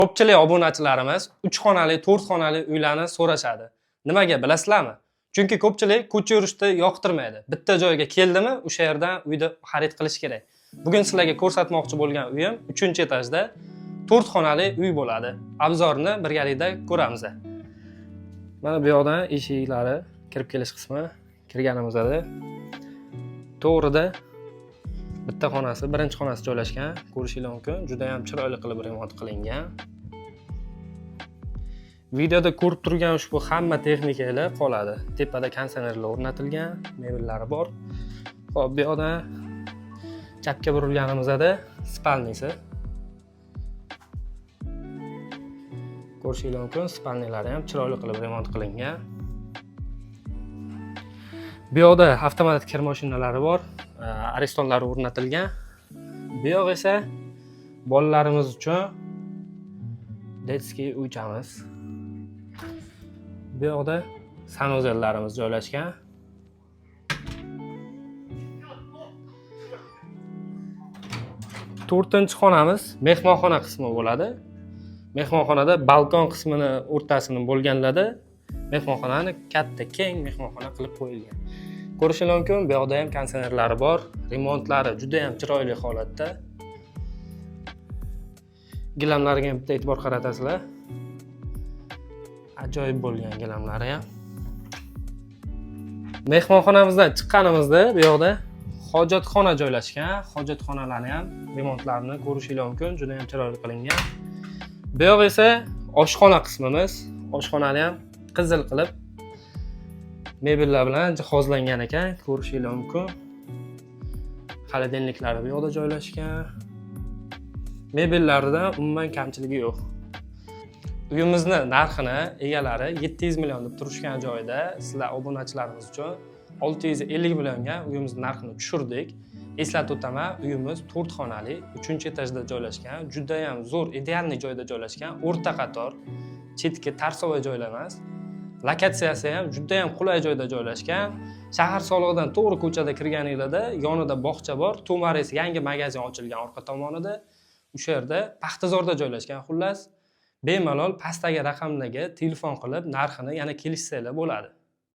Ko'pchilik obunachilarimiz 3 xonali, 4 xonali uylarni so'rashadi. Nimaga bilasizlarmi? Chunki ko'pchilik ko'cha yurishni yoqtirmaydi. Bitta joyga keldimi, o'sha yerdan uyni xarid qilish kerak. Bugun sizlarga ko'rsatmoqchi bo'lgan uyim 3-etajda 4 xonali uy bo'ladi. Obzorni birgalikda ko'ramiz. Mana bu yoqdan eshiklari, kirib kelish qismi. Kirganimizda to'g'rida bitta xonasi, birinchi xonasi joylashgan. Ko'rishingiz mumkin. Juda ham chiroyli qilib remont qilingan. Videoda ko'rib turgan ushbu hamma texnikalar qoladi. Tepada konditsionerlar o'rnatilgan, mebellari bor. Xo'p, bu yoqdan chapga burilganimizda spalnisi. Ko'rishingiz mumkin, spalnilari ham chiroyli qilib remont qilingan. Bu yoqda avtomatik kir mashinalari bor, aristonlari o'rnatilgan. Bu yoq esa bolalarimiz uchun detskiy uychamiz. Bu yoqda sanuzellarimiz joylashgan. To'rtinchi xonamiz mehmonxona qismi bo'ladi. Mehmonxonada balkon qismini o'rtasini bo'lganlarda mehmonxonani katta, keng mehmonxona qilib qo'yilgan. Ko'rishingiz mumkin, bu yoqda ham konditsionerlari bor, remontlari juda ham chiroyli holatda. Gilamlariga ham bitta e'tibor qaratasizlar. Ajoyib bo'lgan gilamlari ham. Mehmonxonamizdan chiqqanimizda bu yoqda hojatxona joylashgan. Hojatxonalarni ham remontlarini ko'rishingiz mumkin, juda ham chiroyli qilingan. Bu yoq esa oshxona qismimiz. Oshxonani ham qizil qilib mebellar bilan jihozlangan ekan, ko'rishingiz mumkin. Xolodilniklari bu yoqda joylashgan. Mebellarida umuman kamchiligi yo'q. Uyimizni narxini egalari 700 million deb turishgan joyda sizlar obunachilarimiz uchun 650 millionga uyimizni narxini tushirdik. Eslatib o'taman, uyimiz 4 xonali, 3-etajda joylashgan, juda ham zo'r, idealniy joyda joylashgan, o'rta qator, chetga tarsovoy joylar emas. Lokatsiyasi ham juda ham qulay joyda joylashgan. Shahar solig'idan to'g'ri ko'chada kirganingizda yonida bog'cha bor, To'mares yangi magazin ochilgan orqa tomonida. O'sha yerda Paxtazorda joylashgan. Xullas, bemalol pastdagi raqamdagi telefon qilib narxini yana kelishsanglar bo'ladi.